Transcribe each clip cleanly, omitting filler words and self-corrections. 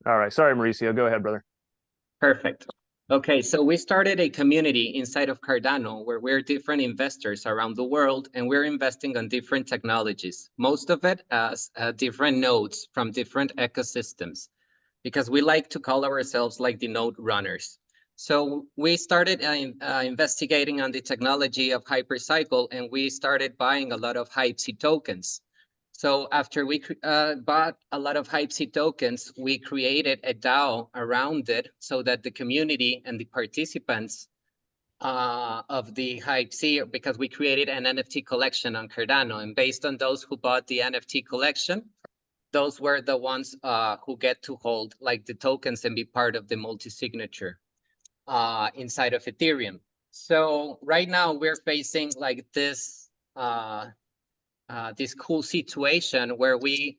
All right. Sorry, Mauricio. Go ahead, brother. Perfect. Okay, so we started a community inside of Cardano where we're different investors around the world and we're investing on different technologies, most of it as different nodes from different ecosystems, because we like to call ourselves like the node runners. So we started investigating on the technology of Hypercycle and we started buying a lot of Hypsy tokens. So after we bought a lot of Hypsy tokens, we created a DAO around it so that the community and the participants of the Hypsy, because we created an NFT collection on Cardano, and based on those who bought the NFT collection, those were the ones who get to hold like the tokens and be part of the multi-signature inside of Ethereum. So right now we're facing like this cool situation where we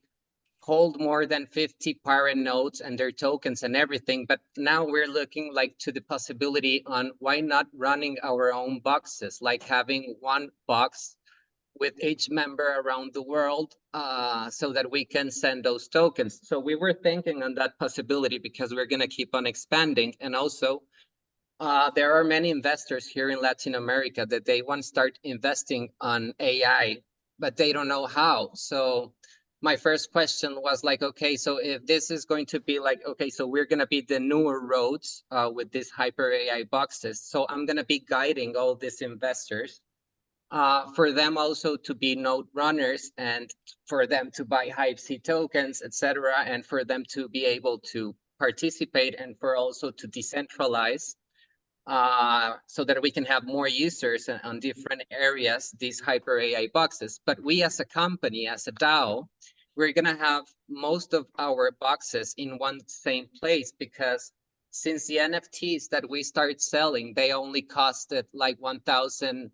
hold more than 50 parent nodes and their tokens and everything. But now we're looking like to the possibility on why not running our own boxes, like having one box with each member around the world so that we can send those tokens. So we were thinking on that possibility because we're going to keep on expanding. And also, there are many investors here in Latin America that they want to start investing on AI, but they don't know how. So my first question was like, okay, so if this is going to be like, okay, so we're going to be the newer roads with these hyper AI boxes. So I'm going to be guiding all these investors for them also to be node runners and for them to buy Hype-C tokens, etc., and for them to be able to participate and for also to decentralize so that we can have more users on different areas, these hyper AI boxes. But we as a company, as a DAO, we're going to have most of our boxes in one same place because since the NFTs that we start selling, they only costed like $1,000.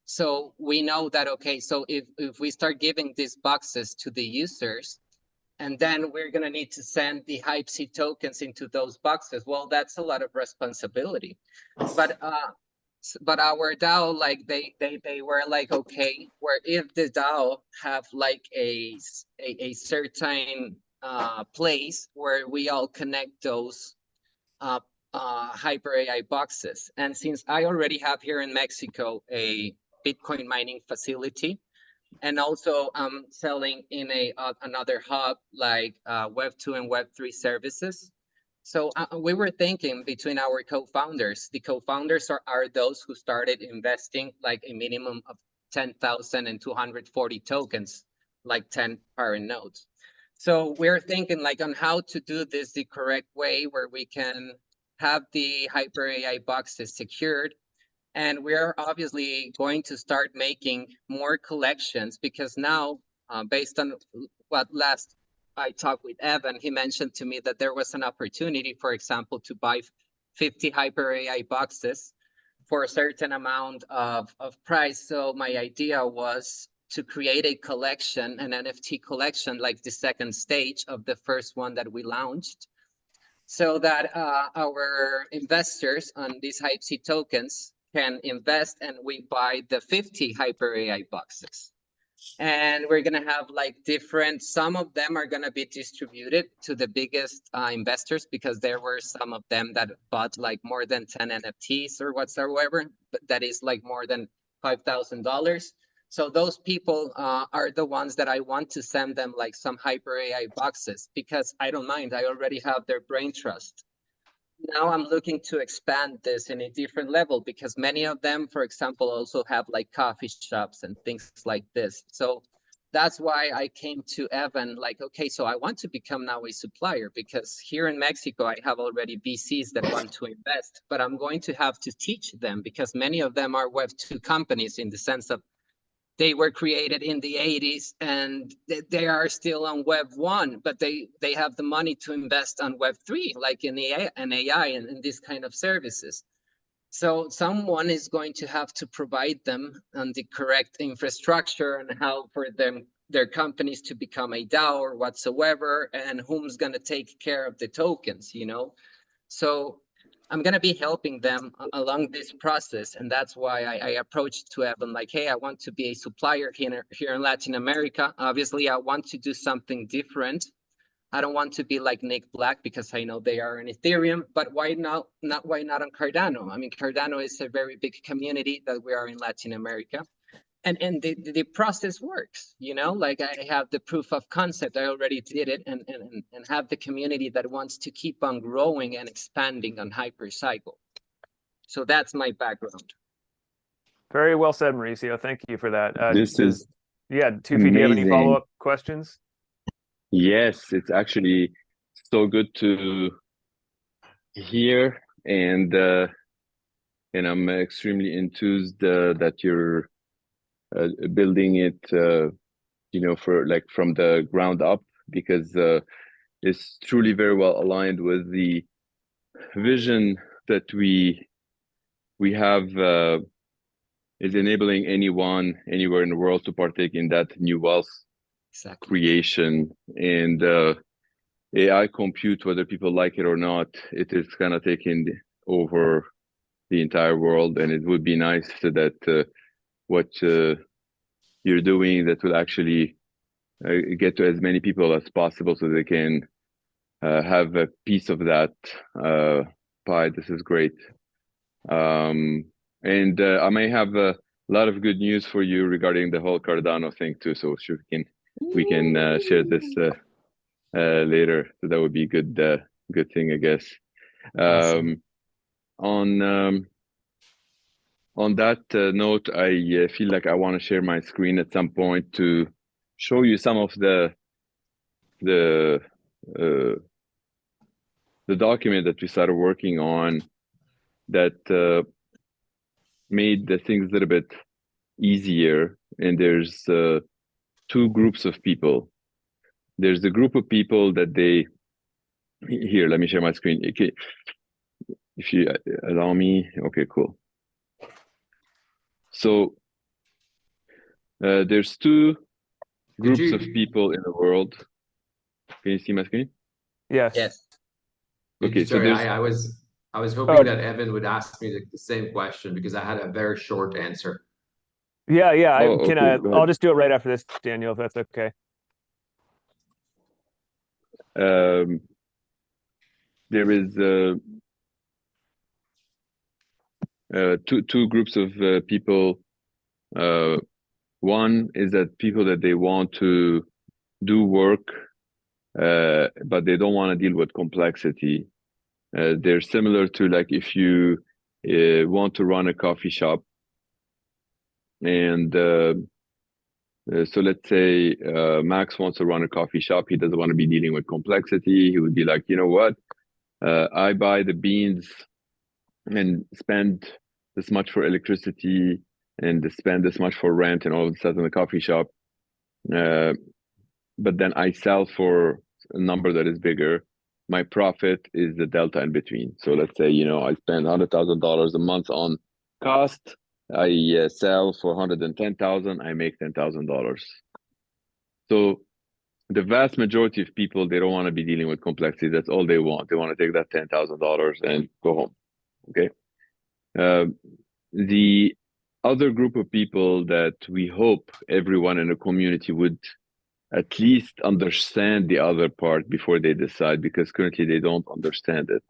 So we know that, okay, so if we start giving these boxes to the users, and then we're going to need to send the Hype-C tokens into those boxes. Well, that's a lot of responsibility. But our DAO, like they were like, okay, where if the DAO have like a certain place where we all connect those hyper AI boxes. And since I already have here in Mexico a Bitcoin mining facility, and also selling in another hub like Web2 and Web3 services. So we were thinking between our co-founders. The co-founders are those who started investing like a minimum of 10,240 tokens, like 10 parent nodes. So we're thinking like on how to do this the correct way where we can have the Hyper AI boxes secured. And we're obviously going to start making more collections because now, based on what last I talked with Evan, he mentioned to me that there was an opportunity, for example, to buy 50 Hyper AI boxes for a certain amount of price. So my idea was to create a collection, an NFT collection, like the second stage of the first one that we launched, so that our investors on these Hype-C tokens can invest and we buy the 50 Hyper AI boxes. And we're going to have like different, some of them are going to be distributed to the biggest investors because there were some of them that bought like more than 10 NFTs or whatsoever, but that is like more than $5,000. So those people are the ones that I want to send them like some hyper AI boxes because I don't mind. I already have their brain trust. Now I'm looking to expand this in a different level because many of them, for example, also have like coffee shops and things like this. So that's why I came to Evan like, okay, so I want to become now a supplier because here in Mexico, I have already VCs that want to invest, but I'm going to have to teach them because many of them are Web2 companies in the sense of they were created in the 80s and they are still on Web 1, but they have the money to invest on Web 3, like in AI and in these kind of services. So someone is going to have to provide them on the correct infrastructure and how for them their companies to become a DAO or whatsoever, and whom's going to take care of the tokens, you know? So I'm going to be helping them along this process. And that's why I approached to Evan like, hey, I want to be a supplier here in Latin America. Obviously, I want to do something different I don't want to be like Nick Black because I know they are on Ethereum, but why not why not on Cardano? I mean, Cardano is a very big community that we are in Latin America. And the process works, you know, like I have the proof of concept, I already did it, and have the community that wants to keep on growing and expanding on Hypercycle. So that's my background. Very well said, Mauricio. Thank you for that. This is Yeah, Tufi, do you have any amazing. follow-up questions? Yes, it's actually so good to hear, and I'm extremely enthused that you're building it, you know, for like from the ground up, because it's truly very well aligned with the vision that we have, is enabling anyone anywhere in the world to partake in that new wealth creation. And AI compute, whether people like it or not, it is kind of taking over the entire world, and it would be nice that what you're doing that will actually get to as many people as possible so they can have a piece of that pie. This is great. And I may have a lot of good news for you regarding the whole Cardano thing too. So sure we can share this later. So that would be good thing, I guess. Awesome. On that note, I feel like I want to share my screen at some point to show you some of the document that we started working on that made the things a little bit easier. And there's two groups of people. There's a group of people that here, let me share my screen. Okay, if you allow me. Okay, cool. So there's two groups of people in the world. Can you see my screen? Yes. Yes. Okay, so sorry, I was hoping that Evan would ask me the same question because I had a very short answer. Yeah, okay, I'll just do it right after this, Daniel, if that's okay. There is two groups of people. One is that people that they want to do work, but they don't want to deal with complexity. They're similar to like if you want to run a coffee shop, and so let's say Max wants to run a coffee shop. He doesn't want to be dealing with complexity. He would be like, you know what? I buy the beans and spend this much for electricity and spend this much for rent and all of a sudden the coffee shop. But then I sell for a number that is bigger. My profit is the delta in between. So let's say, you know, I spend $100,000 a month on cost. I sell for $110,000. I make $10,000. So the vast majority of people, they don't want to be dealing with complexity. That's all they want. They want to take that $10,000 and go home. Okay. The other group of people that we hope everyone in the community would at least understand the other part before they decide, because currently they don't understand it.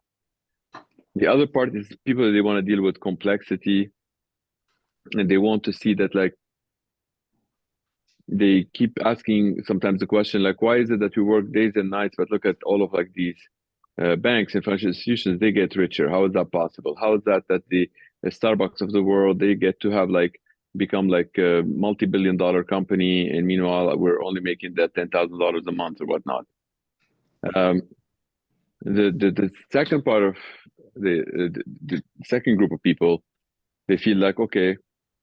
The other part is people that they want to deal with complexity, and they want to see that, like, they keep asking sometimes the question, like, why is it that we work days and nights, but look at all of like these banks and financial institutions, they get richer. How is that possible? How is that the Starbucks of the world, they get to have like become like a multi-billion-dollar company, and meanwhile we're only making that $10,000 a month or whatnot. The second part of the second group of people, they feel like, okay,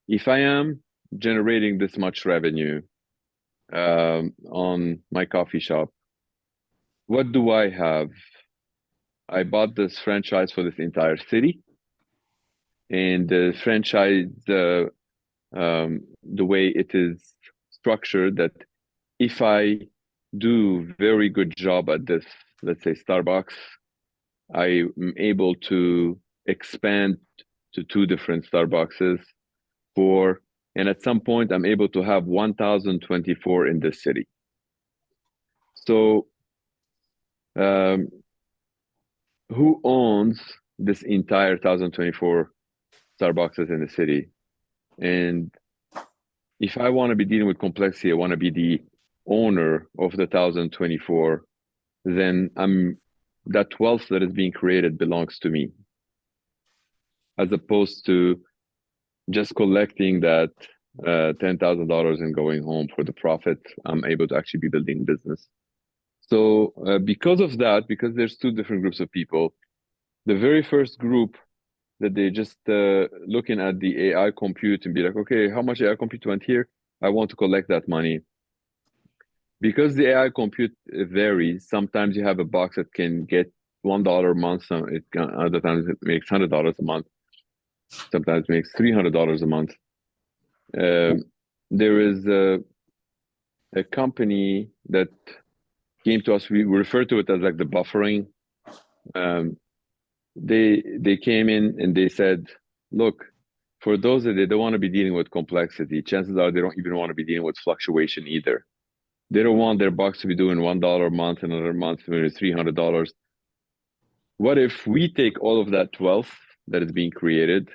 if I am generating this much revenue on my coffee shop, what do I have? I bought this franchise for this entire city, and the franchise, the way it is structured, that if I do very good job at this, let's say Starbucks, I'm able to expand to 2 different Starbuckses, and at some point I'm able to have 1,024 in this city. So um, who owns this entire 1024 Starbucks in the city? And if I want to be dealing with complexity, I want to be the owner of the 1024, then that wealth that is being created belongs to me, as opposed to just collecting that $10,000 and going home for the profit. I'm able to actually be building business. So because of that, because there's two different groups of people, the very first group that they just looking at the AI compute and be like, okay, how much AI compute went here? I want to collect that money. Because the AI compute varies, sometimes you have a box that can get $1 a month, other times it makes $100 a month, sometimes it makes $300 a month. There is a company that came to us, we refer to it as like the buffering. They came in and they said, look, for those that they don't want to be dealing with complexity, chances are they don't even want to be dealing with fluctuation either. They don't want their box to be doing $1 a month, another month, maybe $300. What if we take all of that wealth that is being created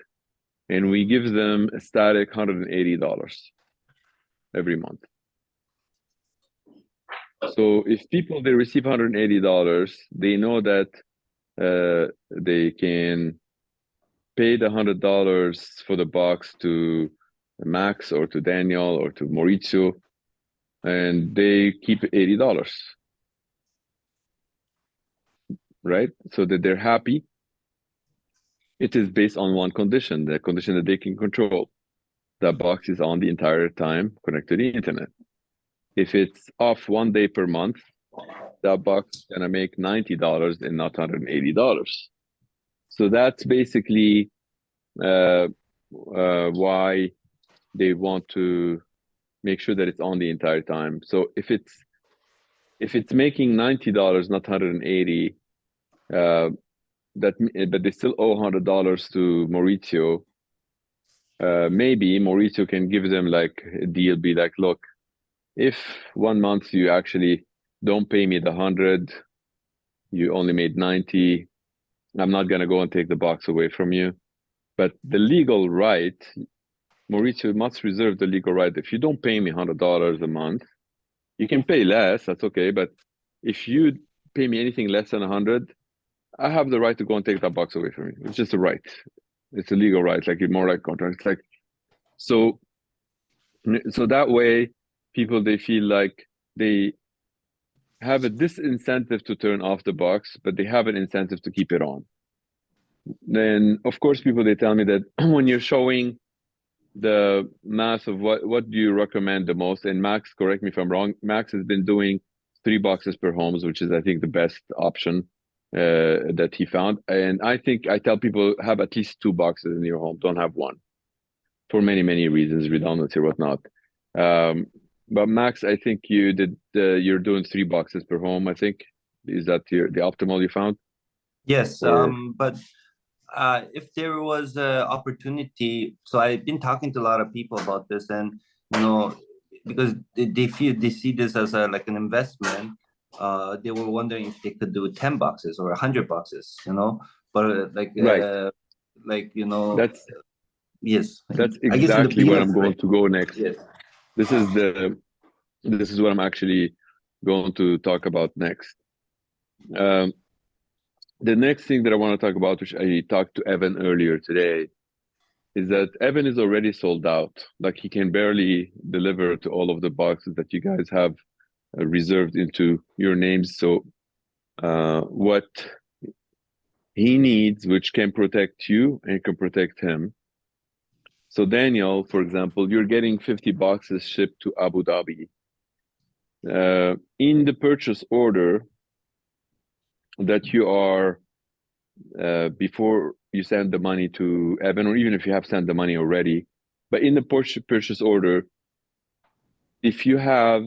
and we give them a static $180 every month? So if people, they receive $180, they know that they can pay the $100 for the box to Max or to Daniel or to Mauricio, and they keep $80, right? So that they're happy. It is based on one condition, the condition that they can control. That box is on the entire time connected to the internet. If it's off 1 day per month, that box is gonna make $90 and not $180. So that's basically why they want to make sure that it's on the entire time. So if it's making $90, not 180, but they still owe $100 to Mauricio, maybe Mauricio can give them like a deal, be like, look, if 1 month you actually don't pay me the 100, you only made 90, I'm not gonna go and take the box away from you. But the legal right, Mauricio must reserve the legal right. If you don't pay me $100 a month, you can pay less, that's okay. But if you pay me anything less than 100, I have the right to go and take that box away from you. It's just a right. It's a legal right, like more like contract. It's like, so that way, people, they feel like they have a disincentive to turn off the box, but they have an incentive to keep it on. Then, of course, people, they tell me that when you're showing the math of what do you recommend the most, and Max, correct me if I'm wrong, Max has been doing 3 boxes per homes, which is, I think, the best option that he found. And I think I tell people, have at least 2 boxes in your home, don't have 1, for many, many reasons, redundancy or whatnot. But Max, I think you did, you're doing 3 boxes per home, I think. Is that the optimal you found? Yes, Or... but if there was an opportunity, so I've been talking to a lot of people about this, and because they see this as like an investment, they were wondering if they could do 10 boxes or 100 boxes, but right. That's yes, that's exactly where I'm going to go next. Yes. This is what I'm actually going to talk about next. The next thing that I want to talk about, which I talked to Evan earlier today, is that Evan is already sold out. Like, he can barely deliver to all of the boxes that you guys have reserved into your names. So what he needs, which can protect you and can protect him. So Daniel, for example, you're getting 50 boxes shipped to Abu Dhabi. In the purchase order that you are, before you send the money to Evan, or even if you have sent the money already, but in the purchase order, if you have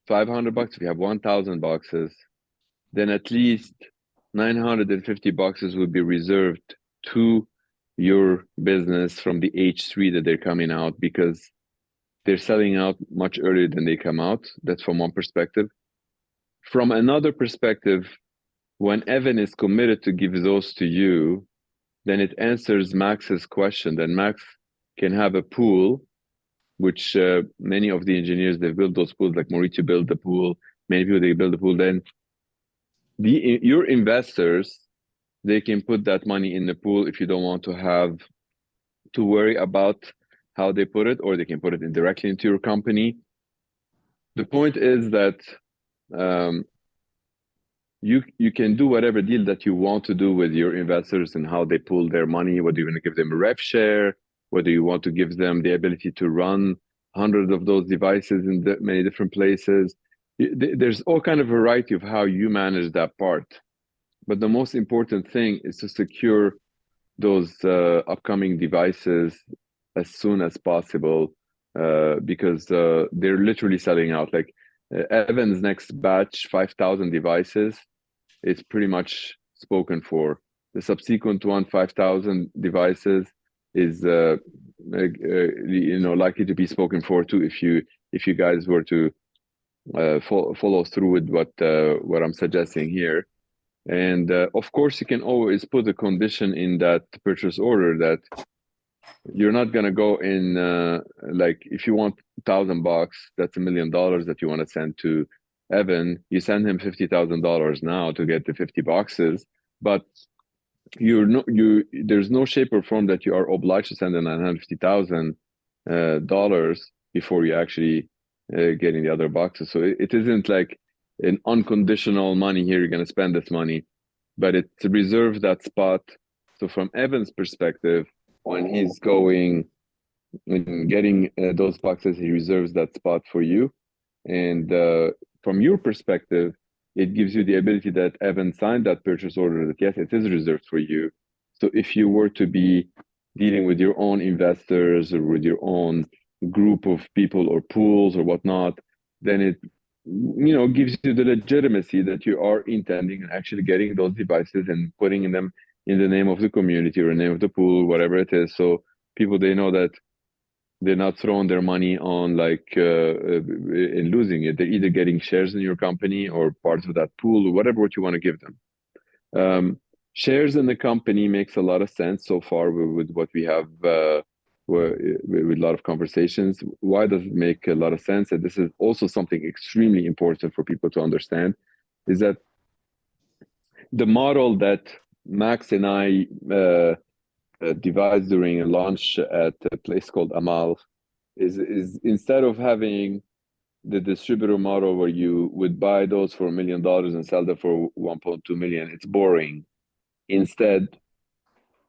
500 bucks, if you have 1,000 boxes, then at least 950 boxes would be reserved to your business from the H3 that they're coming out, because they're selling out much earlier than they come out. That's from one perspective. from another perspective, when Evan is committed to give those to you, then it answers Max's question. Then Max can have a pool, which many of the engineers, they've built those pools, like Mauricio built the pool, many people, they build the pool. Then your investors, they can put that money in the pool if you don't want to have to worry about how they put it, or they can put it indirectly into your company. The point is that you can do whatever deal that you want to do with your investors and how they pool their money, whether you want to give them a rev share, whether you want to give them the ability to run hundreds of those devices in many different places. There's all kind of variety of how you manage that part. But the most important thing is to secure those upcoming devices as soon as possible, because they're literally selling out. Like Evan's next batch, 5,000 devices, it's pretty much spoken for. The subsequent one, 5,000 devices, is likely to be spoken for too, if you guys were to follow through with what I'm suggesting here. And of course, you can always put a condition in that purchase order that you're not gonna go in like if you want $1,000, that's $1 million that you want to send to Evan. You send him $50,000 now to get the 50 boxes, but there's no shape or form that you are obliged to send the $950,000 before you actually getting the other boxes. So it isn't like an unconditional money here, you're going to spend this money, but it's to reserve that spot. So from Evan's perspective, when he's going and getting those boxes, he reserves that spot for you. And from your perspective, it gives you the ability that Evan signed that purchase order, that yes, it is reserved for you. So if you were to be dealing with your own investors or with your own group of people or pools or whatnot, then it gives you the legitimacy that you are intending and actually getting those devices and putting them in the name of the community or the name of the pool, whatever it is. So people, they know that they're not throwing their money on and losing it. They're either getting shares in your company or parts of that pool or whatever what you want to give them. Shares in the company makes a lot of sense so far with what we have with a lot of conversations. Why does it make a lot of sense? And this is also something extremely important for people to understand, is that the model that Max and I devised during a launch at a place called Amal is instead of having the distributor model where you would buy those for $1 million and sell them for 1.2 million, it's boring. Instead,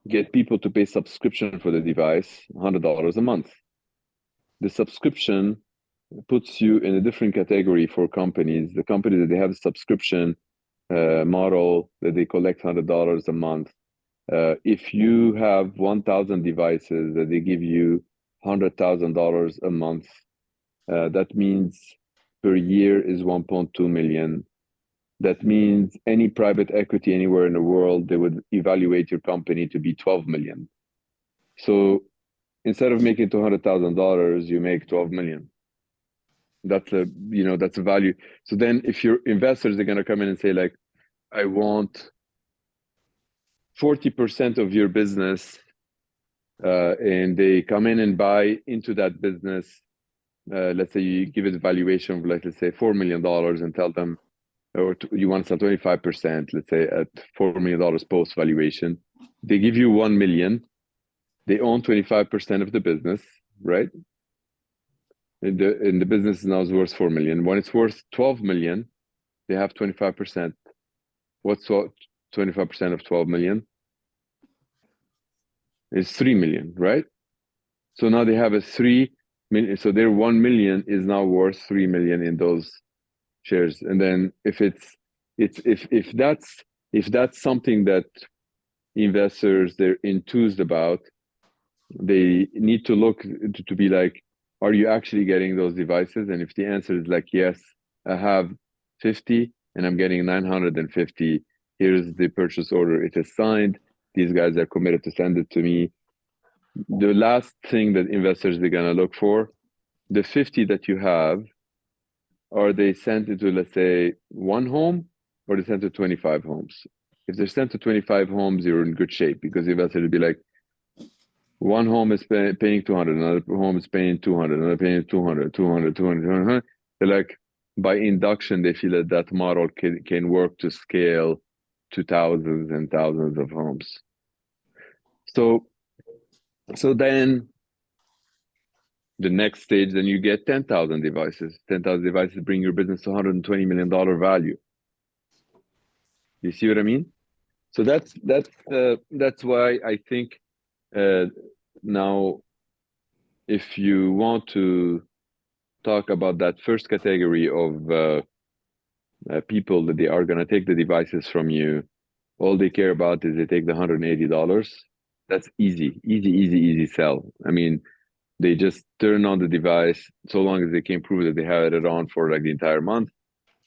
get people to pay subscription for the device, $100 a month. The subscription puts you in a different category for companies. The companies that they have a subscription model that they collect $100 a month. If you have 1,000 devices that they give you $100,000 a month, that means per year is 1.2 million. That means any private equity anywhere in the world, they would evaluate your company to be 12 million. So instead of making $200,000, you make 12 million. That's a value. So then if your investors are going to come in and say like, I want 40% of your business, and they come in and buy into that business, let's say you give it a valuation of like, let's say $4 million and tell them, or you want to sell 25%, let's say at $4 million post valuation, they give you 1 million, they own 25% of the business, right? And the business now is worth 4 million. When it's worth 12 million, they have 25%. What's 25% of 12 million? It's 3 million, right? So now they have a 3 million. So their 1 million is now worth 3 million in those shares. And then if that's something that investors they're enthused about, they need to look to be like, are you actually getting those devices? And if the answer is like, yes, I have 50 and I'm getting 950, here's the purchase order, it is signed, these guys are committed to send it to me. The last thing that investors are gonna look for, the 50 that you have, are they sent into, let's say, one home, or they sent to 25 homes? If they're sent to 25 homes, you're in good shape, because the investor will be like, one home is paying 200, another home is paying 200, another paying 200, 200, 200, 200. They're like, by induction, they feel that that model can work to scale to thousands and thousands of homes. So then the next stage, then you get 10,000 devices. 10,000 devices bring your business to $120 million value. You see what I mean? So that's why I think now, if you want to talk about that first category of people that they are going to take the devices from you, all they care about is they take the $180. That's easy sell. I mean, they just turn on the device, so long as they can prove that they had it on for like the entire month,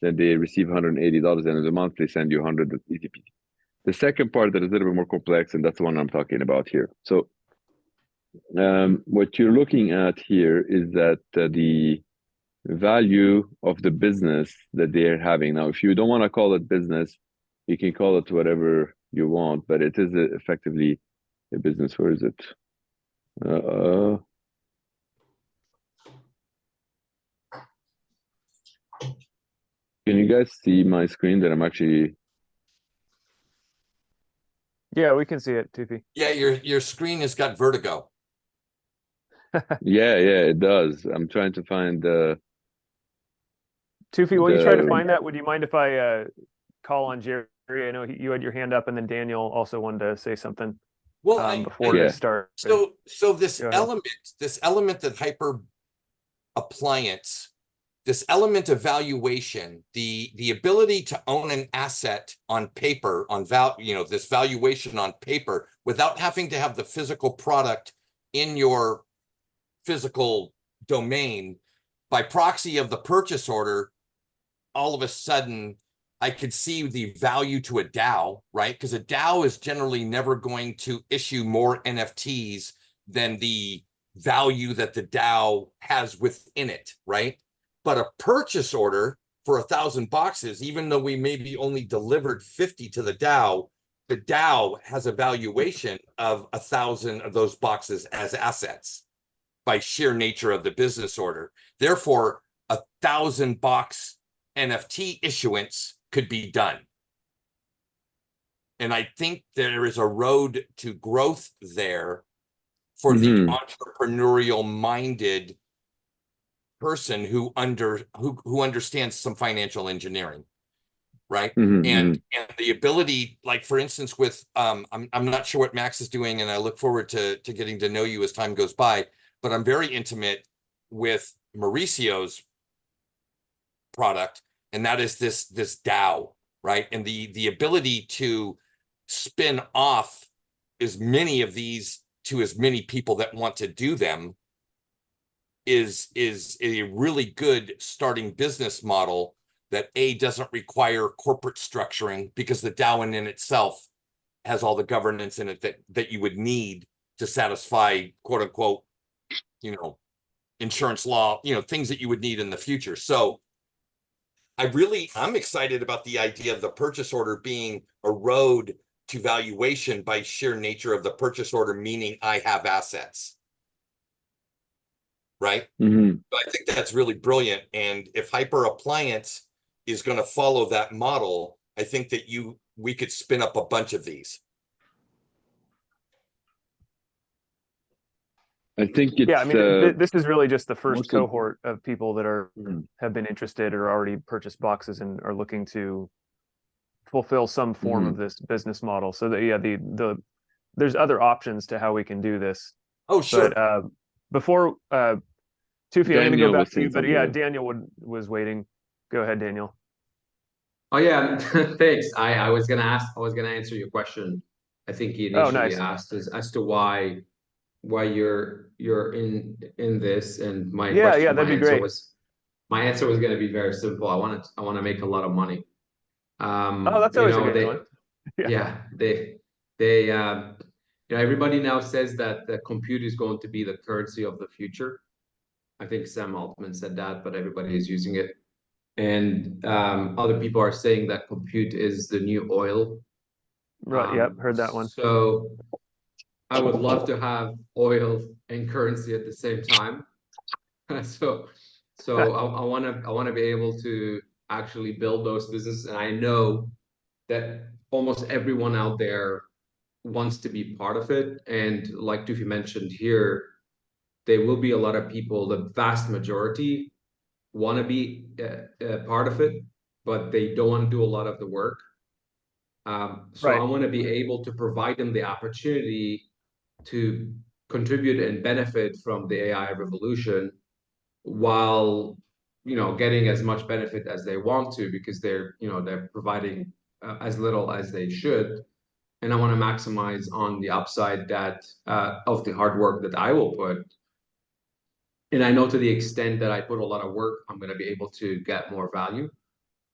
then they receive $180 end of the month, they send you 100 easy peasy. The second part that is a little bit more complex, and that's the one I'm talking about here. So what you're looking at here is that the value of the business that they're having. Now, if you don't want to call it business, you can call it whatever you want, but it is effectively a business. Where is it? Can you guys see my screen that I'm actually... Yeah, we can see it, Tufi. Yeah, your screen has got vertigo. Yeah, it does. I'm trying to find Tufi, while you try to find that, would you mind if I call on Jerry? I know you had your hand up, and then Daniel also wanted to say something before we start. So this element that Hyper Appliance, this element of valuation, the ability to own an asset on paper, this valuation on paper, without having to have the physical product in your physical domain, by proxy of the purchase order, all of a sudden I could see the value to a DAO, right? Because a DAO is generally never going to issue more NFTs than the value that the DAO has within it, right? But a purchase order for 1,000 boxes, even though we maybe only delivered 50 to the DAO has a valuation of 1,000 of those boxes as assets by sheer nature of the business order. Therefore, 1,000 box NFT issuance could be done. And I think there is a road to growth there for the entrepreneurial minded person who understands some financial engineering, right? And the ability, like for instance, with I'm not sure what Max is doing, and I look forward to getting to know you as time goes by, but I'm very intimate with Mauricio's product, and that is this DAO, right? And the ability to spin off as many of these to as many people that want to do them is a really good starting business model that doesn't require corporate structuring, because the DAO in itself has all the governance in it that you would need to satisfy, quote unquote, insurance law, things that you would need in the future. So I'm excited about the idea of the purchase order being a road to valuation by sheer nature of the purchase order, meaning I have assets. Right? So I think that's really brilliant. And if HyperAppliance is going to follow that model, I think that we could spin up a bunch of these. I think it's... Yeah, I mean, this is really just the first cohort of people that have been interested or already purchased boxes and are looking to fulfill some form of this business model. So that there's other options to how we can do this. Oh, sure. But before Tufi, I'm going to go back to you, but Daniel was waiting. Go ahead, Daniel. Oh yeah, thanks. I was gonna answer your question. I think he initially asked as to why you're in this, and my answer was going to be very simple. I want to make a lot of money. That's always a good one. Everybody now says that the compute is going to be the currency of the future. I think Sam Altman said that, but everybody is using it. And other people are saying that compute is the new oil. Right. Yep. Heard that one. So I would love to have oil and currency at the same time. So I want to be able to actually build those businesses, and I know that almost everyone out there wants to be part of it. And like Tufi mentioned here, there will be a lot of people, the vast majority want to be part of it, but they don't want to do a lot of the work. So Right. I want to be able to provide them the opportunity to contribute and benefit from the AI revolution while, you know, getting as much benefit as they want to, because they're, you know, they're providing as little as they should. And I want to maximize on the upside that of the hard work that I will put. And I know to the extent that I put a lot of work, I'm going to be able to get more value.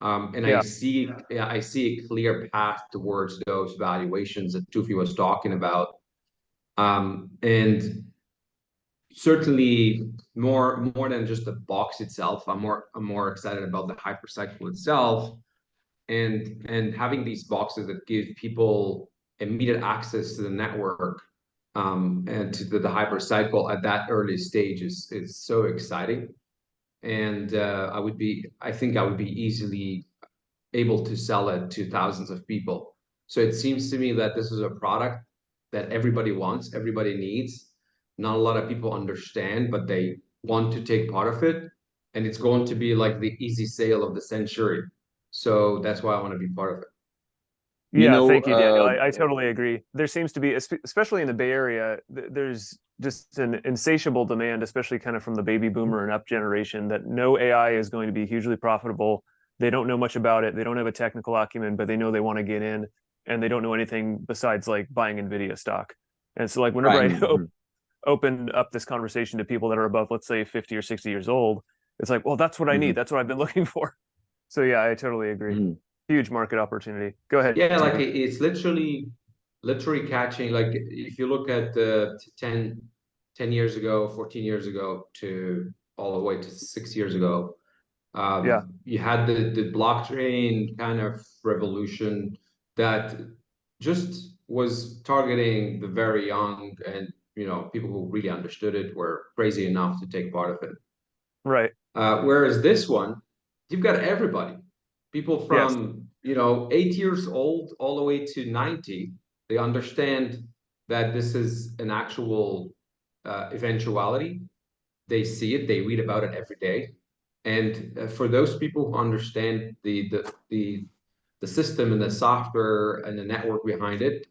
And Yeah. I see a clear path towards those valuations that Tufi was talking about. And certainly more than just the box itself, I'm more excited about the Hypercycle itself, and having these boxes that give people immediate access to the network, and to the Hypercycle at that early stage is so exciting. And I think I would be easily able to sell it to thousands of people. So it seems to me that this is a product that everybody wants, everybody needs. Not a lot of people understand, but they want to take part of it. And it's going to be like the easy sale of the century. So that's why I want to be part of it. Yeah, thank you, Daniel. I totally agree. There seems to be, especially in the Bay Area, there's just an insatiable demand, especially kind of from the baby boomer and up generation, that no AI is going to be hugely profitable. They don't know much about it. They don't have a technical acumen, but they know they want to get in, and they don't know anything besides like buying NVIDIA stock. And so like whenever I open up this conversation to people that are above, let's say 50 or 60 years old, it's like, well, that's what I need. That's what I've been looking for. So yeah, I totally agree. Huge market opportunity. Go ahead. Yeah, like it's literally catching. Like if you look at the 10 years ago, 14 years ago, to all the way to 6 years ago, you had the blockchain kind of revolution that just was targeting the very young, and you know, people who really understood it were crazy enough to take part of it. Right. Whereas this one, you've got everybody, people from, you know, 8 years old all the way to 90. They understand that this is an actual eventuality. They see it, they read about it every day. And for those people who understand the system and the software and the network behind it,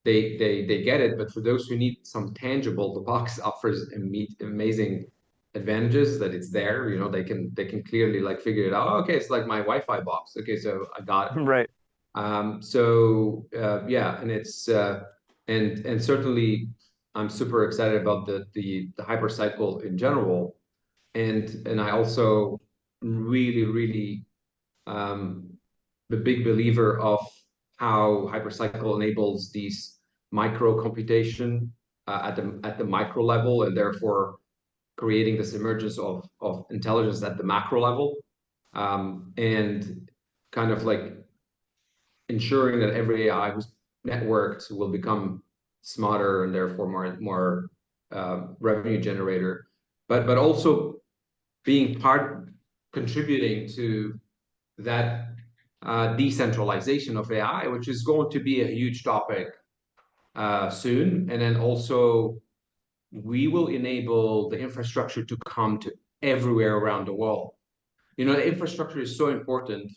they get it. But for those who need some tangible, the box offers amazing advantages that it's there. You know, they can clearly like figure it out. Oh, okay, it's like my Wi-Fi box. Okay, so I got it. Right. Yeah, and it's and certainly I'm super excited about the Hypercycle in general. And I also really the big believer of how Hypercycle enables these micro computation at the micro level, and therefore creating this emergence of intelligence at the macro level, and kind of like ensuring that every AI who's networked will become smarter and therefore more revenue generator, but also being contributing to that decentralization of AI, which is going to be a huge topic soon. And then also we will enable the infrastructure to come to everywhere around the world. You know, the infrastructure is so important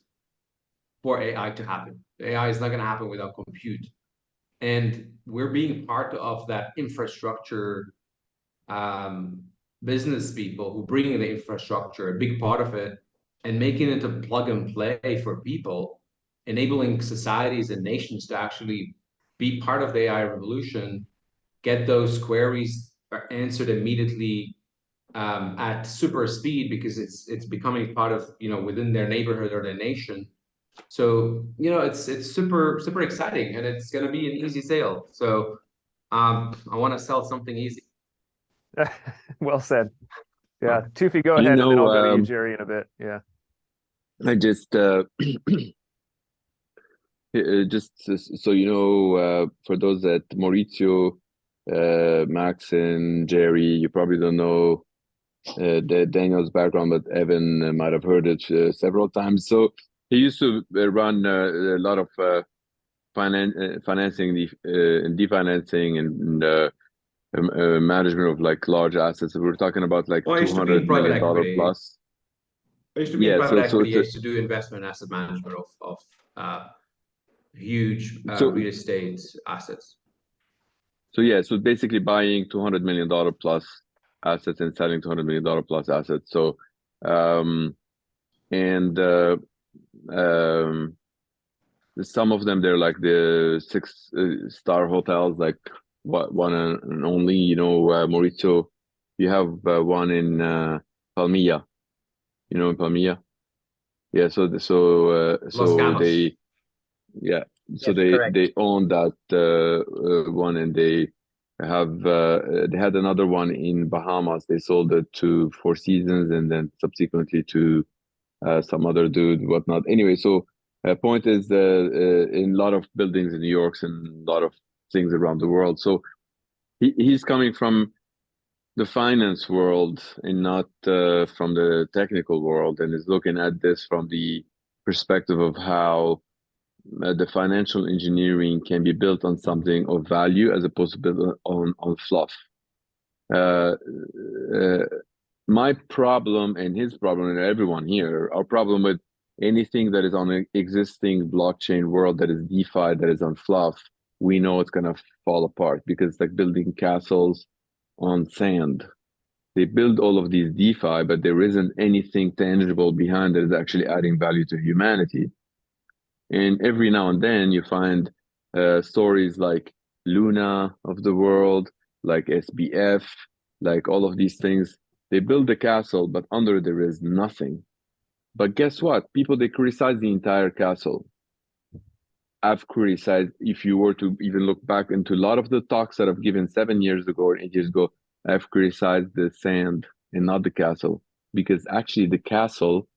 for AI to happen. AI is not going to happen without compute. And we're being part of that infrastructure, business people who bring in the infrastructure, a big part of it, and making it a plug and play for people, enabling societies and nations to actually be part of the AI revolution, get those queries answered immediately, at super speed, because it's becoming part of, you know, within their neighborhood or their nation. So, you know, it's super exciting, and it's going to be an easy sale. So I want to sell something easy. Well said. Yeah, Tufi, go ahead, and then I'll go to you, Jerry, in a bit. Yeah. I just just so you know, for those that Mauricio, Max, and Jerry, you probably don't know Daniel's background, but Evan might have heard it several times. So he used to run a lot of financing, and definancing, and management of like large assets. We're talking about like $200 million plus. I used to be in private equity. I used to do investment asset management of huge real estate assets. So yeah, so basically buying $200 million plus assets and selling $200 million plus assets. So some of them, they're like the 6-star hotels, like one and only, you know, Mauricio, you have one in Palmilla, you know, in Palmilla. Yeah, so they they own that one, and they had another one in Bahamas. They sold it to Four Seasons, and then subsequently to some other dude, whatnot. Anyway, so point is in a lot of buildings in New York and a lot of things around the world. So he's coming from the finance world and not from the technical world, and is looking at this from the perspective of how the financial engineering can be built on something of value as opposed to built on fluff. My problem and his problem and everyone here, our problem with anything that is on an existing blockchain world that is DeFi, that is on fluff, we know it's going to fall apart, because it's like building castles on sand. They build all of these DeFi, but there isn't anything tangible behind that is actually adding value to humanity. And every now and then you find stories like Luna of the world, like SBF, like all of these things. They build a castle, but under there is nothing. But guess what? People, they criticize the entire castle. I've criticized, if you were to even look back into a lot of the talks that I've given 7 years ago or 8 years ago, I've criticized the sand and not the castle. Because actually the castle,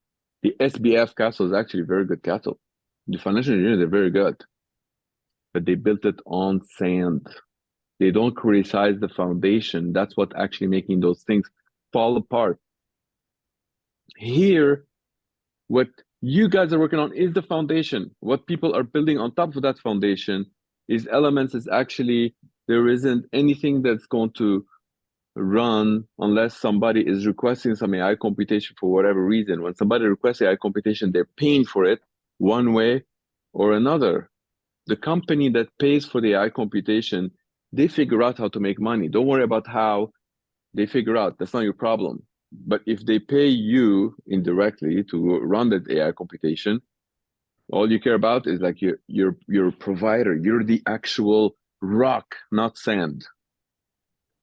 the SBF castle, is actually a very good castle. The financial engineers are very good, but they built it on sand. They don't criticize the foundation. That's what actually making those things fall apart. Here, what you guys are working on is the foundation. What people are building on top of that foundation is elements. Is actually, there isn't anything that's going to run unless somebody is requesting some AI computation for whatever reason. When somebody requests AI computation, they're paying for it one way or another. The company that pays for the AI computation, they figure out how to make money. Don't worry about how they figure out. That's not your problem. But if they pay you indirectly to run that AI computation, all you care about is like your provider. You're the actual rock, not sand.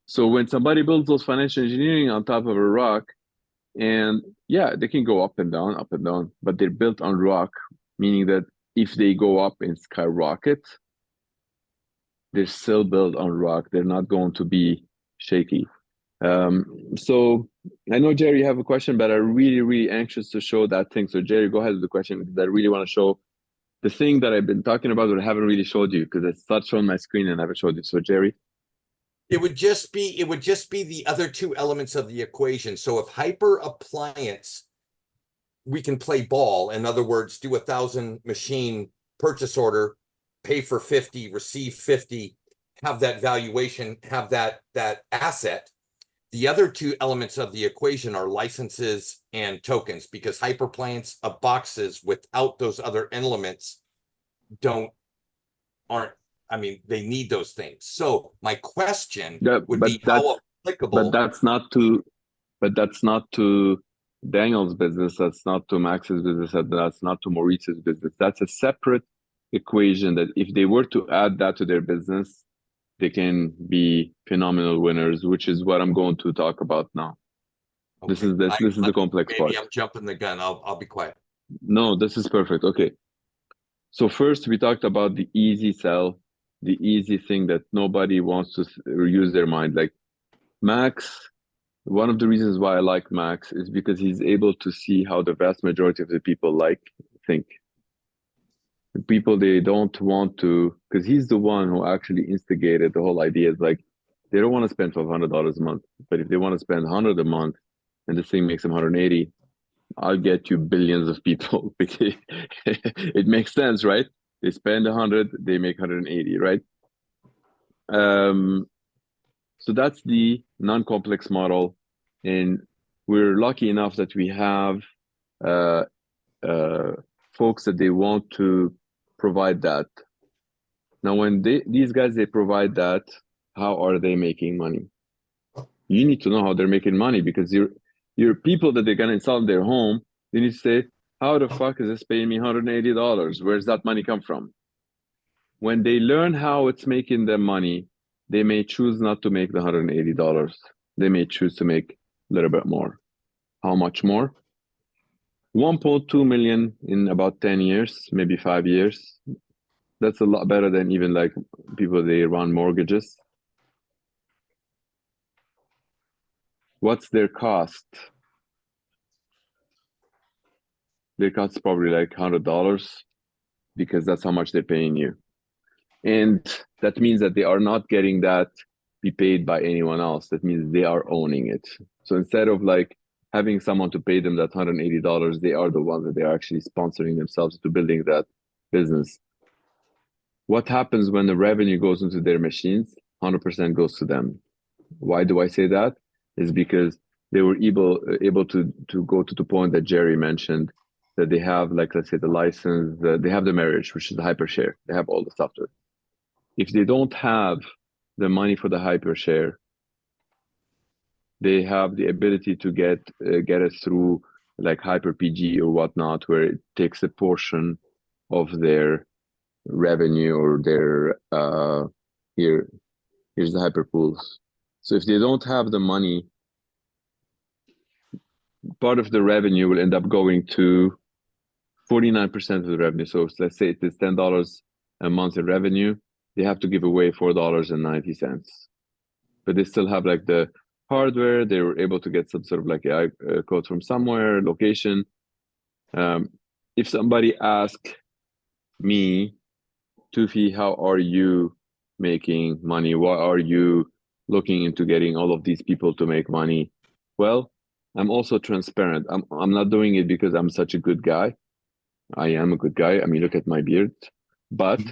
So when somebody builds those financial engineering on top of a rock, and yeah, they can go up and down, but they're built on rock, meaning that if they go up and skyrocket, they're still built on rock. They're not going to be shaky. So I know, Jerry, you have a question, but I'm really, really anxious to show that thing. So Jerry, go ahead with the question, because I really want to show the thing that I've been talking about, but I haven't really showed you, because it's not shown my screen and I haven't showed you. So Jerry? It would just be the other two elements of the equation. So if HyperAppliance, we can play ball, in other words, do 1,000 machine purchase order, pay for 50, receive 50, have that valuation, have that asset. The other two elements of the equation are licenses and tokens, because HyperAppliance boxes without those other elements aren't. I mean, they need those things. So my question would be how applicable. But that's not to Daniel's business. That's not to Max's business. That's not to Mauricio's business. That's a separate equation that if they were to add that to their business, they can be phenomenal winners, which is what I'm going to talk about now. Okay. This is the complex part. Maybe I'm jumping the gun. I'll be quiet. No, this is perfect. Okay. So first we talked about the easy sell, the easy thing that nobody wants to use their mind. Like Max one of the reasons why I like Max is because he's able to see how the vast majority of the people think. The people, they don't want to, because he's the one who actually instigated the whole idea. It's like they don't want to spend $1,200 a month, but if they want to spend 100 a month and this thing makes them 180, I'll get you billions of people. Because it makes sense, right? They spend 100, they make 180, right? So that's the non-complex model, and we're lucky enough that we have folks that they want to provide that. Now, when these guys, they provide that, how are they making money? You need to know how they're making money, because your people that they're gonna install in their home, they need to say, how the fuck is this paying me $180? Where's that money come from? When they learn how it's making them money, they may choose not to make the $180. They may choose to make a little bit more. How much more? 1.2 million in about 10 years, maybe 5 years. That's a lot better than even like people, they run mortgages. What's their cost? Their cost is probably like $100, because that's how much they're paying you. And that means that they are not getting that be paid by anyone else. That means they are owning it. So instead of like having someone to pay them that $180, they are the ones that they are actually sponsoring themselves to building that business. What happens when the revenue goes into their machines? 100% goes to them. Why do I say that? Is because they were able to go to the point that Jerry mentioned, that they have, like, let's say the license, they have the marriage, which is the hypershare. They have all the software. If they don't have the money for the hypershare, they have the ability to get it through like HyperPG or whatnot, where it takes a portion of their revenue or their here's the hyperpools. So if they don't have the money, part of the revenue will end up going to 49% of the revenue. So let's say it's $10 a month in revenue, they have to give away $4.90. But they still have like the hardware. They were able to get some sort of like AI code from somewhere, location. If somebody asks me, Tufi, how are you making money? Why are you looking into getting all of these people to make money? Well, I'm also transparent. I'm not doing it because I'm such a good guy. I am a good guy. I mean, look at my beard. But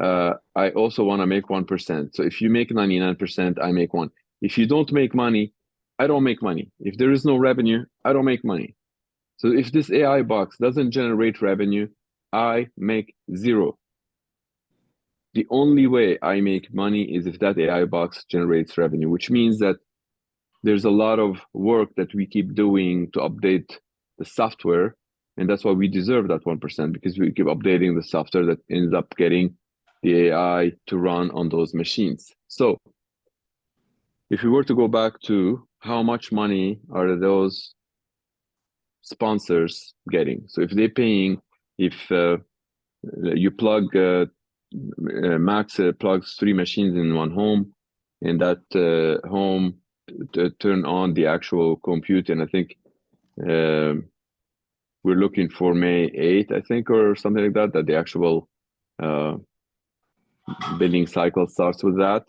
I also want to make 1%. So if you make 99%, I make 1. If you don't make money, I don't make money. If there is no revenue, I don't make money. So if this AI box doesn't generate revenue, I make 0. The only way I make money is if that AI box generates revenue, which means that there's a lot of work that we keep doing to update the software. And that's why we deserve that 1%, because we keep updating the software that ends up getting the AI to run on those machines. So if we were to go back to how much money are those sponsors getting? So if they're paying, if you plug, Max plugs 3 machines in one home, and that home turn on the actual compute, and I think we're looking for May 8th, I think, or something like that, that the actual billing cycle starts with that.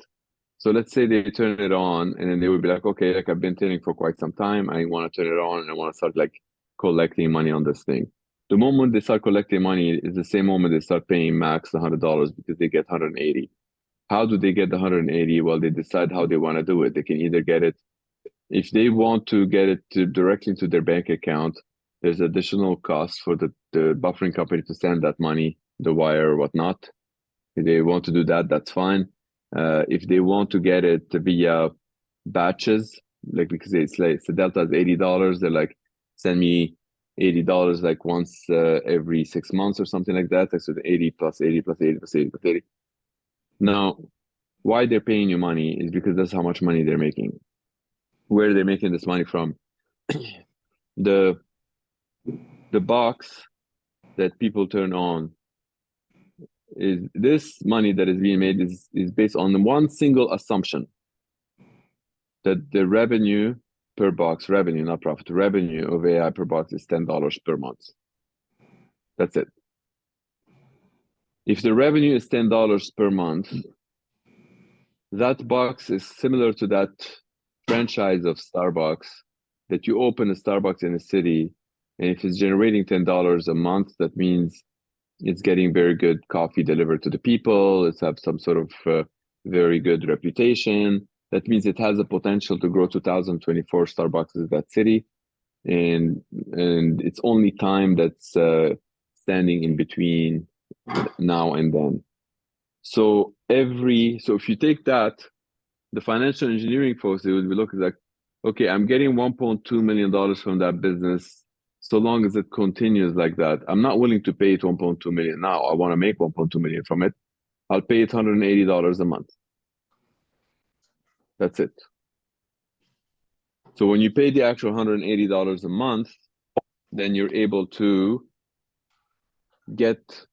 So let's say they turn it on, and then they would be like, okay, like I've been turning for quite some time. I want to turn it on, and I want to start like collecting money on this thing. The moment they start collecting money is the same moment they start paying Max $100, because they get 180. How do they get the 180? Well, they decide how they want to do it. They can either get it, if they want to get it directly to their bank account, there's additional cost for the buffering company to send that money, the wire or whatnot. If they want to do that, that's fine. If they want to get it via batches, like, because it's like, the delta is $80, they're like, send me $80 like once every 6 months or something like that. So the 80 plus 80 plus 80 plus 80 plus 80. Now, why they're paying you money is because that's how much money they're making. Where are they making this money from? The box that people turn on, is this money that is being made is based on one single assumption, that the revenue per box revenue, not profit, revenue of AI per box is $10 per month. That's it. If the revenue is $10 per month, that box is similar to that franchise of Starbucks that you open a Starbucks in a city, and if it's generating $10 a month, that means it's getting very good coffee delivered to the people. It's have some sort of very good reputation. That means it has the potential to grow to 2024 Starbucks in that city, and it's only time that's standing in between now and then. So if you take that, the financial engineering folks, they would be looking like, okay, I'm getting $1.2 million from that business. So long as it continues like that, I'm not willing to pay it $1.2 million now. I want to make $1.2 million from it. I'll pay it $180 a month. That's it. So when you pay the actual $180 a month, then you're able to get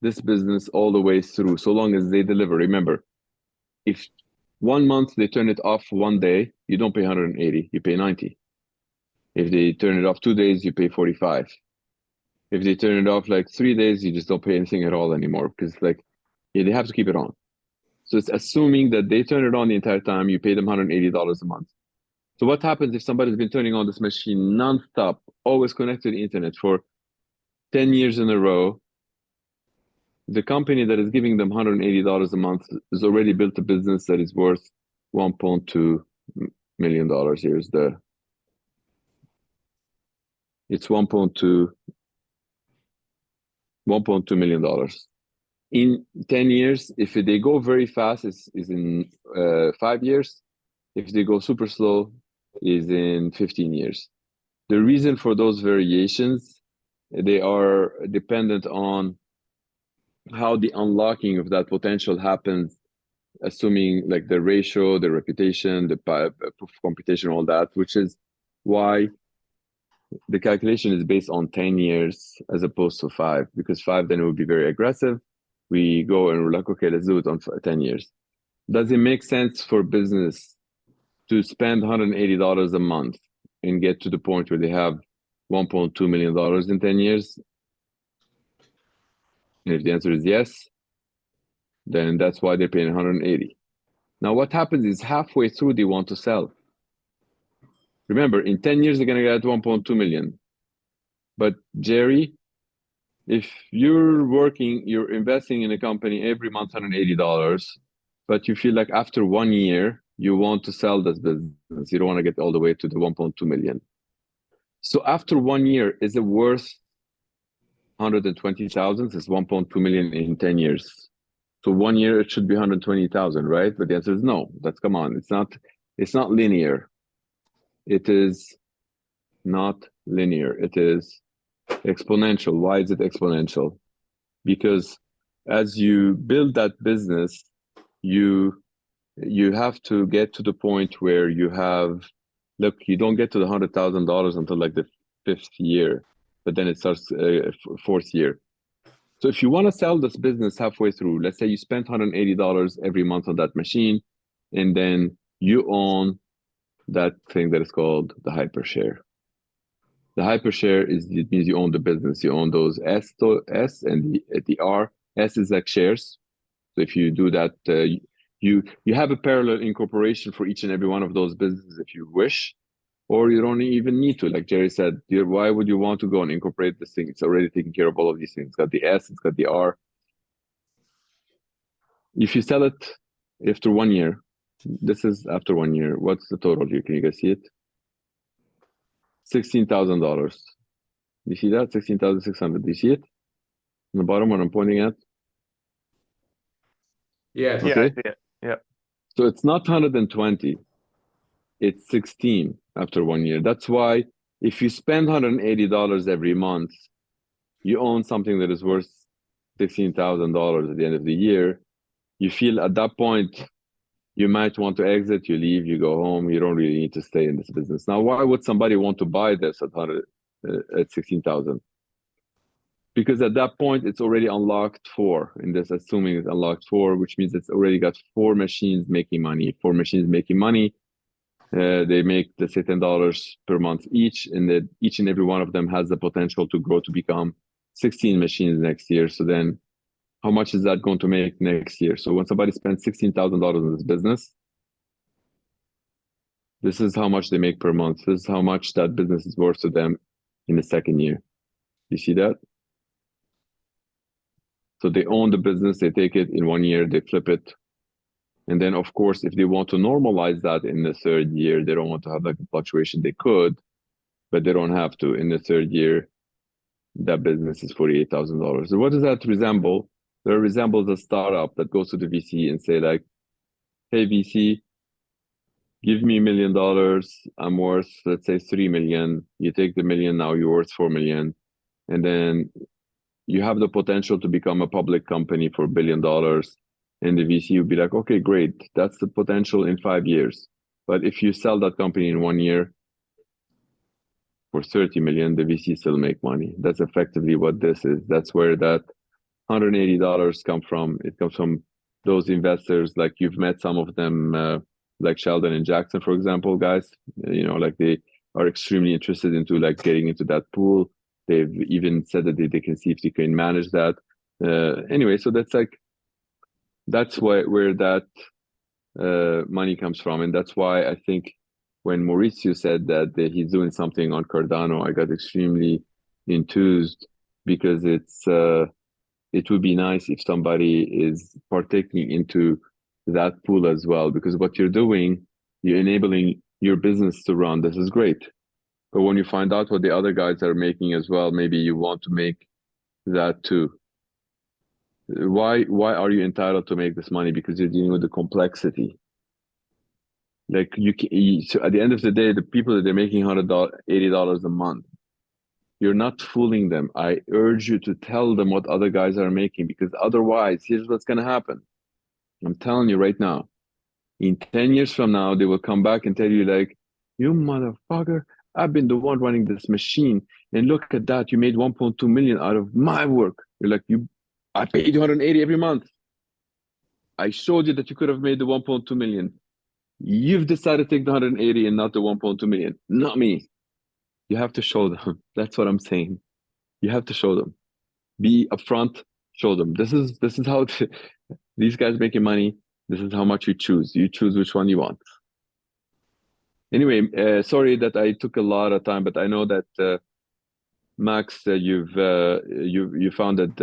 this business all the way through, so long as they deliver. Remember, if 1 month they turn it off one day, you don't pay 180, you pay 90. If they turn it off 2 days, you pay 45. If they turn it off like 3 days, you just don't pay anything at all anymore, because like, yeah, they have to keep it on. So it's assuming that they turn it on the entire time, you pay them $180 a month. So what happens if somebody's been turning on this machine nonstop, always connected to the internet for 10 years in a row? The company that is giving them $180 a month has already built a business that is worth $1.2 million. Here's the, it's $1.2 million. In 10 years, if they go very fast, is in 5 years. If they go super slow, is in 15 years. The reason for those variations, they are dependent on how the unlocking of that potential happens, assuming like the ratio, the reputation, the proof of computation, all that, which is why the calculation is based on 10 years as opposed to 5, because 5, then it would be very aggressive. We go and we're like, okay, let's do it on 10 years. Does it make sense for business to spend $180 a month and get to the point where they have $1.2 million in 10 years? And if the answer is yes, then that's why they're paying 180. Now, what happens is halfway through, they want to sell. Remember, in 10 years, they're going to get 1.2 million. But Jerry, if you're investing in a company every month, $180, but you feel like after 1 year, you want to sell this business. You don't want to get all the way to the 1.2 million. So after 1 year, is it worth 120,000? It's 1.2 million in 10 years. So 1 year, it should be 120,000, right? But the answer is no. That's, come on. It's not linear. It is not linear. It is exponential. Why is it exponential? Because as you build that business, you have to get to the point where you have, look, you don't get to the $100,000 until like the 5th year, but then it starts 4th year. So if you want to sell this business halfway through, let's say you spent $180 every month on that machine, and then you own that thing that is called the hypershare. The hypershare it means you own the business. You own those S and the R. S is like shares. So if you do that, you have a parallel incorporation for each and every one of those businesses if you wish, or you don't even need to. Like Jerry said, why would you want to go and incorporate this thing? It's already taking care of all of these things. It's got the S, it's got the R. If you sell it after 1 year, this is after 1 year. What's the total here? Can you guys see it? $16,000. You see that? 16,600. Do you see it? On the bottom, what I'm pointing at? Yeah. Okay. Yeah, I see it. Yeah. So it's not 120. It's 16 after 1 year. That's why if you spend $180 every month, you own something that is worth $16,000 at the end of the year. You feel at that point, you might want to exit, you leave, you go home. You don't really need to stay in this business. Now, why would somebody want to buy this at 16,000? Because at that point, it's already unlocked 4. In this, assuming it's unlocked 4, which means it's already got 4 machines making money. 4 machines making money They make, let's say, $10 per month each, and that each and every one of them has the potential to grow to become 16 machines next year. So then how much is that going to make next year? So when somebody spends $16,000 in this business, this is how much they make per month. This is how much that business is worth to them in the second year. You see that? So they own the business, they take it in 1 year, they flip it. And then, of course, if they want to normalize that in the third year, they don't want to have like a fluctuation, they could, but they don't have to. In the third year, that business is $48,000. So what does that resemble? That resembles a startup that goes to the VC and say like, hey, VC, give me $1 million. I'm worth, let's say, 3 million. You take the million, now you're worth 4 million. And then you have the potential to become a public company for $1 billion. And the VC would be like, okay, great. That's the potential in 5 years. But if you sell that company in 1 year for 30 million, the VC still make money. That's effectively what this is. That's where that $180 come from. It comes from those investors, like you've met some of them, like Sheldon and Jackson, for example, guys, you know, like they are extremely interested into like getting into that pool. They've even said that they can see if they can manage that. Anyway, so that's like, that's where that money comes from. And that's why I think when Mauricio said that he's doing something on Cardano, I got extremely enthused, because it would be nice if somebody is partaking into that pool as well, because what you're doing, you're enabling your business to run. This is great. But when you find out what the other guys are making as well, maybe you want to make that too. Why are you entitled to make this money? Because you're dealing with the complexity. Like so at the end of the day, the people that they're making $80 a month, you're not fooling them. I urge you to tell them what other guys are making, because otherwise, here's what's going to happen. I'm telling you right now, in 10 years from now, they will come back and tell you like, you motherfucker, I've been the one running this machine, and look at that, you made 1.2 million out of my work. You're like, I paid you 180 every month. I showed you that you could have made the 1.2 million. You've decided to take the 180 and not the 1.2 million. Not me. You have to show them. That's what I'm saying. You have to show them. Be upfront. Show them. This is how these guys making money. This is how much you choose. You choose which one you want. Anyway, sorry that I took a lot of time, but I know that Max, you found that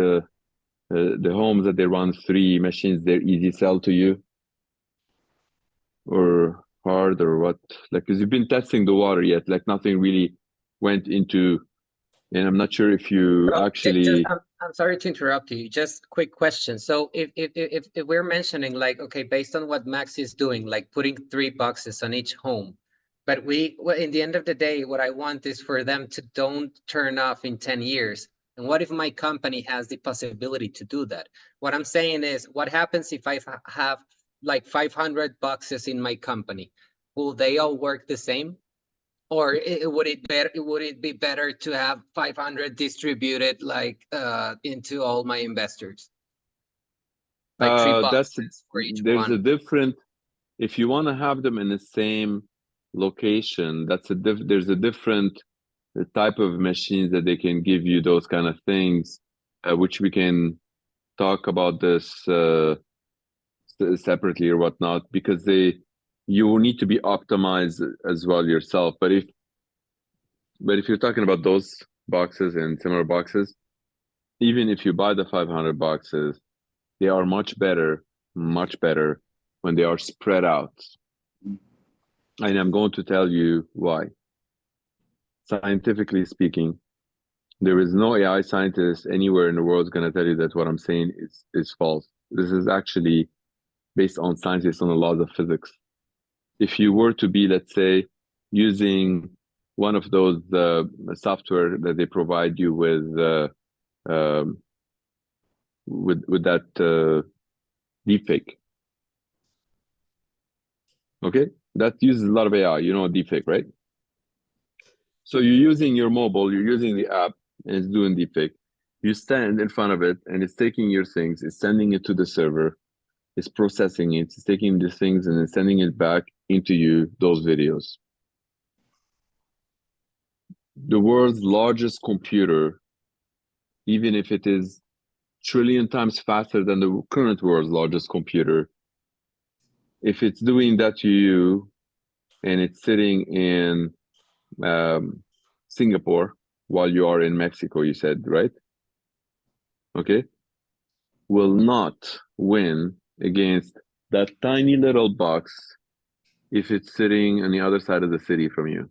the homes that they run 3 machines, they're easy sell to you, or hard, or what? Like, because you've been testing the water yet, like nothing really went into, and I'm not sure if you actually. I'm sorry to interrupt you. Just quick question. So if we're mentioning like, okay, based on what Max is doing, like putting 3 boxes on each home, but in the end of the day, what I want is for them to don't turn off in 10 years. And what if my company has the possibility to do that? What I'm saying is, what happens if I have like 500 boxes in my company? Will they all work the same? Or would it be better to have 500 distributed like into all my investors? Like 3 boxes for each there's one. a different, if you want to have them in the same location, there's a different type of machines that they can give you those kind of things, which we can talk about this separately or whatnot, because you need to be optimized as well yourself. But if you're talking about those boxes and similar boxes, even if you buy the 500 boxes, they are much better when they are spread out. And I'm going to tell you why. Scientifically speaking, there is no AI scientist anywhere in the world going to tell you that what I'm saying is false. This is actually based on science, based on the laws of physics. If you were to be, let's say, using one of those software that they provide you with that deepfake, okay, that uses a lot of AI. You know, deepfake, right? So you're using your mobile, you're using the app, and it's doing deepfake. You stand in front of it, and it's taking your things, it's sending it to the server. is processing it, it's taking these things and then sending it back into you, those videos. The world's largest computer, even if it is trillion times faster than the current world's largest computer, if it's doing that to you and it's sitting in Singapore while you are in Mexico, you said, right? Okay. Will not win against that tiny little box if it's sitting on the other side of the city from you.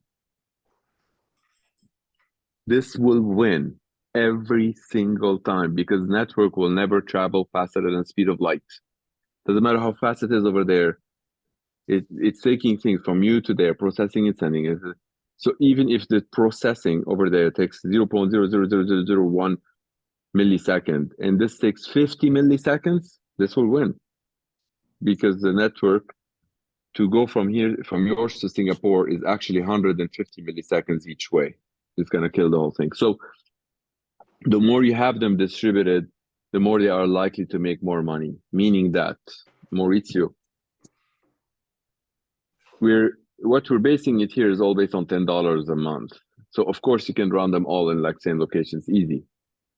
This will win every single time because network will never travel faster than the speed of light. Doesn't matter how fast it is over there. It's taking things from you to there, processing it, sending it. So even if the processing over there takes 0.00001 millisecond, and this takes 50 milliseconds, this will win. Because the network to go from here, from yours to Singapore, is actually 150 milliseconds each way. It's going to kill the whole thing. So the more you have them distributed, the more they are likely to make more money. Meaning that, Mauricio, what we're basing it here is all based on $10 a month. So of course you can run them all in like same locations, easy.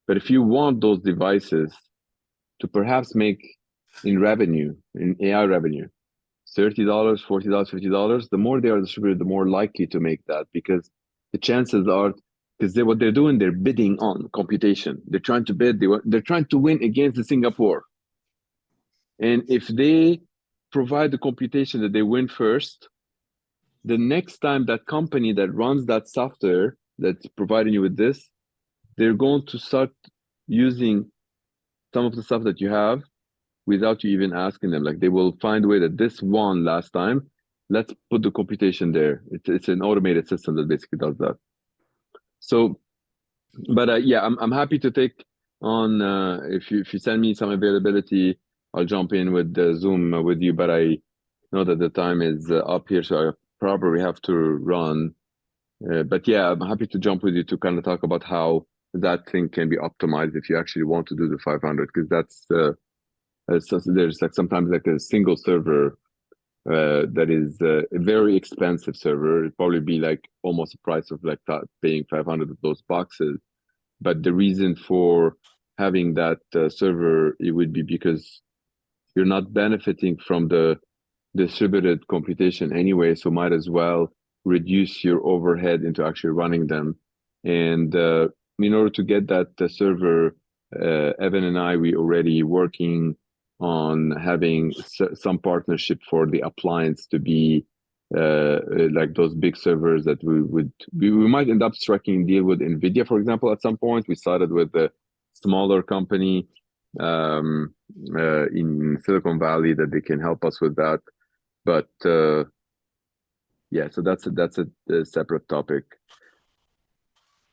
But if you want those devices to perhaps make in revenue, in AI revenue, $30, $40, $50, the more they are distributed, the more likely to make that, because the chances are, because what they're doing, they're bidding on computation. They're trying to bid, they're trying to win against the Singapore. And if they provide the computation that they win first, the next time that company that runs that software that's providing you with this, they're going to start using some of the stuff that you have without you even asking them. Like they will find a way that this won last time, let's put the computation there. It's an automated system that basically does that. So, but yeah, I'm happy to take on, if you send me some availability, I'll jump in with the Zoom with you, but I know that the time is up here, so I probably have to run. But yeah, I'm happy to jump with you to kind of talk about how that thing can be optimized if you actually want to do the 500, because that's there's like sometimes like a single server that is a very expensive server. It'd probably be like almost the price of like paying 500 of those boxes. But the reason for having that server, it would be because you're not benefiting from the distributed computation anyway, so might as well reduce your overhead into actually running them. And in order to get that server, Evan and I, we already working on having some partnership for the appliance to be like those big servers that we might end up striking a deal with NVIDIA, for example, at some point. We started with a smaller company in Silicon Valley that they can help us with that. But yeah, so that's a separate topic.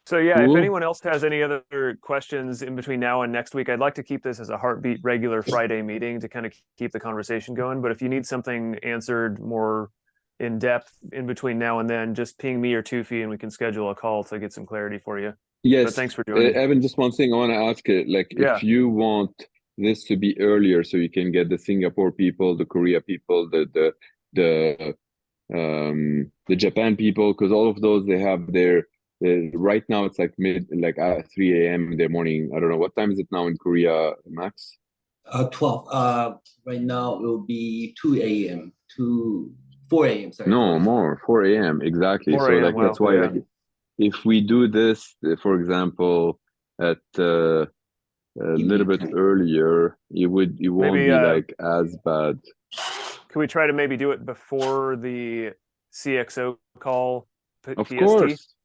So yeah, cool. If anyone else has any other questions in between now and next week, I'd like to keep this as a Heartbeat regular Friday meeting to kind of keep the conversation going. But if you need something answered more in depth in between now and then, just ping me or Tufi and we can schedule a call to get some clarity for you. Yes. But thanks for joining. Evan, just one thing I want to ask you, like if you want this to be earlier so you can get the Singapore people, the Korea people, the Japan people, because all of those, they have their right now it's like 3 a.m. in the morning. I don't know what time is it now in Korea, Max? 12. Right now it will be 2 a.m. to 4 a.m. Sorry. No, more 4 a.m. exactly. So like that's why like if we do this, for example, at a little bit earlier, it won't be like as bad. Can we try to maybe do it before the CXO call? Of PST? Course.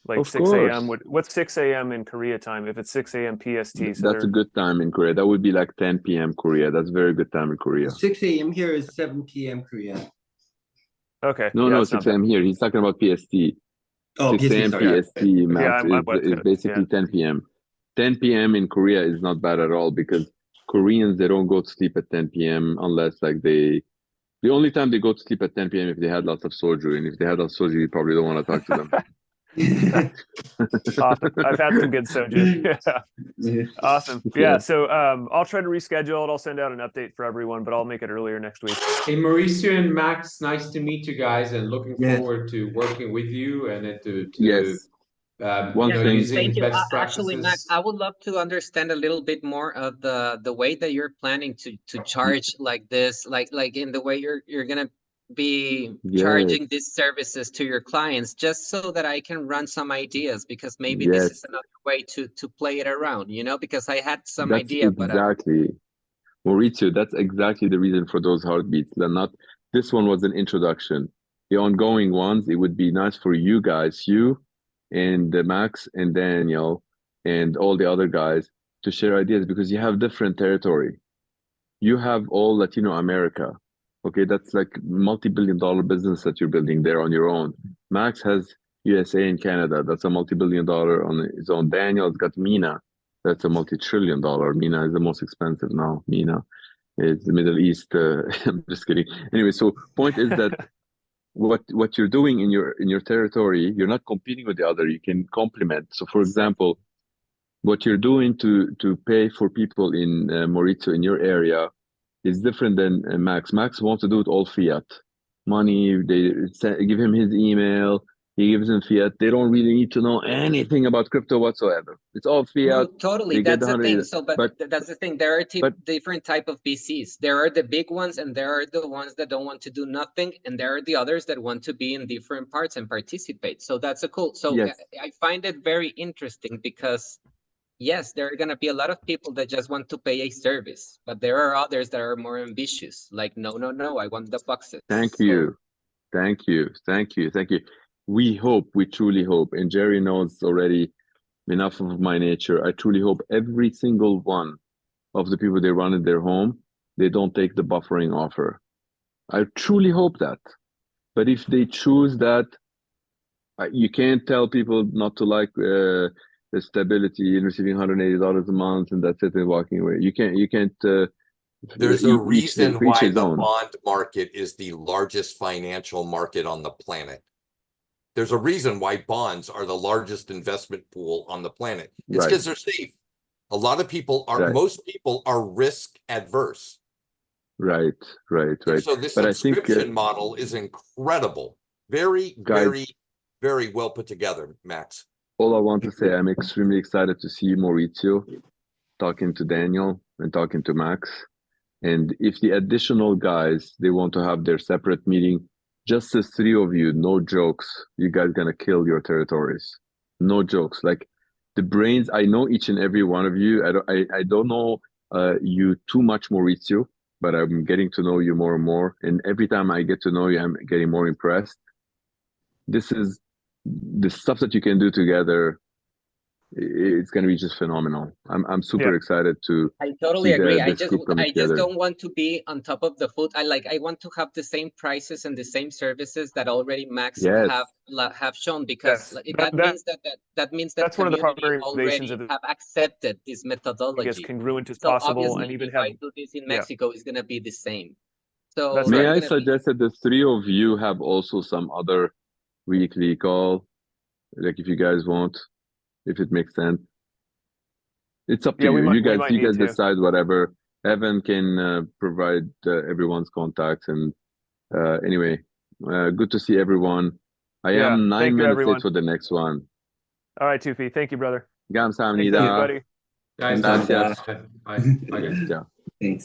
Like 6 a.m. What's 6 a.m. in Korea time? If it's 6 a.m. PST, so that's a good time in Korea. That would be like 10 p.m. Korea. That's a very good time in Korea. 6 a.m. here is 7 p.m. Korea. Okay. No, 6 a.m. here. He's talking about PST. Oh, 6 a.m. PST, Max, is basically 10 p.m. 10 p.m. in Korea is not bad at all, because Koreans, they don't go to sleep at 10 p.m. unless like the only time they go to sleep at 10 p.m. if they had lots of soju, and if they had lots of soju, you probably don't want to talk to them. Awesome. I've had some good soju. Yeah. Awesome. Yeah. So I'll try to reschedule it. I'll send out an update for everyone, but I'll make it earlier next week. Hey, Mauricio and Max, nice to meet you guys, and looking Yes. forward to working with you and Yes. One thing. using Thank you. best Actually, Max, practices. I would love to understand a little bit more of the way that you're planning to charge like this, like in the way you're gonna be Yes. charging these services to your clients, just so that I can run some ideas, because maybe this Yes. is another way to play it around, because I had some That's idea, but exactly. Maurizio, that's exactly the reason for those heartbeats. They're not, this one was an introduction. The ongoing ones, it would be nice for you guys, you and Max and Daniel and all the other guys to share ideas, because you have different territory. You have all Latino America. Okay, that's like multi-billion-dollar business that you're building there on your own. Max has USA and Canada. That's a multi-billion-dollar on his own. Daniel's got MENA. That's a multi-trillion-dollar. MENA is the most expensive now. MENA is the Middle East. I'm just kidding. Anyway, so point is that what you're doing in your territory, you're not competing with the other. You can complement. So, for example, what you're doing to pay for people in Maurizio in your area is different than Max. Max wants to do it all fiat money. They give him his email. He gives them fiat. They don't really need to know anything about crypto whatsoever. It's all fiat. no, totally. They get That's the thing. 100. So, but that's the thing. There are different type of VCs. There are the big ones, and there are the ones that don't want to do nothing, and there are the others that want to be in different parts and participate. So that's a cool. So Yes. I find it very interesting, because yes, there are gonna be a lot of people that just want to pay a service, but there are others that are more ambitious. Like, no, I want the boxes. Thank So- you. Thank you. Thank you. Thank you. We truly hope, and Jerry knows already enough of my nature. I truly hope every single one of the people they run in their home, they don't take the buffering offer. I truly hope that. But if they choose that, you can't tell people not to like the stability and receiving $180 a month and that's it and walking away. You can't. There's a reason why his the own. bond market is the largest financial market on the planet. There's a reason why bonds are the largest investment pool on the planet. It's because they're safe. A lot of people are, most people are risk adverse. Right. So this subscription model is incredible. Very, guys, very well put together, Max. All I want to say, I'm extremely excited to see Maurizio talking to Daniel and talking to Max. And if the additional guys, they want to have their separate meeting, just the three of you, no jokes, you guys gonna kill your territories. No jokes. Like the brains, I know each and every one of you. I don't know you too much, Maurizio, but I'm getting to know you more and more. And every time I get to know you, I'm getting more impressed. This is the stuff that you can do together. It's going to be just phenomenal. I'm super excited to. I totally agree. I just together. don't want to be on top of the food. I want to have the same prices and the same services that already Max have shown, because that means that that's one of the community motivations already of have accepted this methodology. as congruent as So possible, obviously, and even if have. I do this in Mexico, it's going to be the same. So That's may I suggest that the three of you have also some other weekly call, like if you guys want. If it makes sense, it's up to you. You guys decide whatever. Evan can provide everyone's contacts, and anyway, good to see everyone. I am 9 minutes late for the next one. All right, Tufi. Thank you, brother. Gamsahamnida. Thank you, buddy. Guys, Gracias. bye. Thanks.